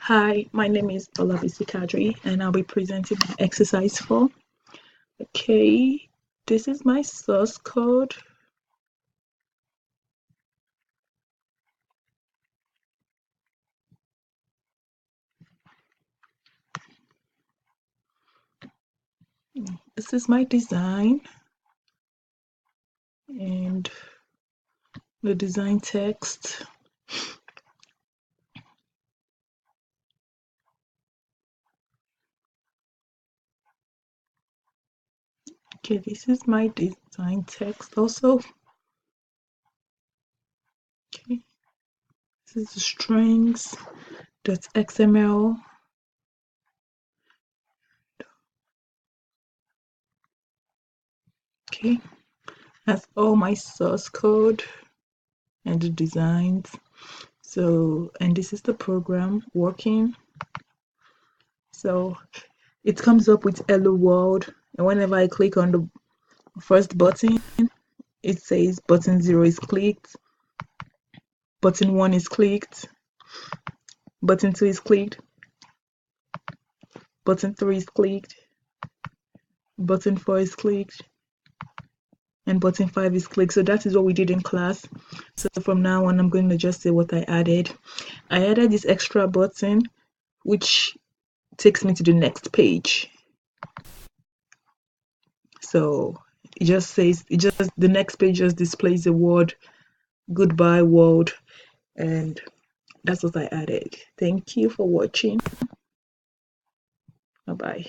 Hi, my name is ex4OlabisiK and I'll be presenting my exercise 4. Okay, this is my source code. This is my design and the design text. Okay, this is my design text also. Okay, this is the strings.xml. Okay, that's all my source code and the designs. So, and this is the program working. So it comes up with hello world, and whenever I click on the first button, it says button 0 is clicked, button 1 is clicked, button 2 is clicked, button 3 is clicked, button 4 is clicked, and button 5 is clicked. So that is what we did in class. So from now on, I'm going to just say what I added. I added this extra button, which takes me to the next page. So it just says, the next page just displays the word goodbye world, and that's what I added. Thank you for watching. Bye bye.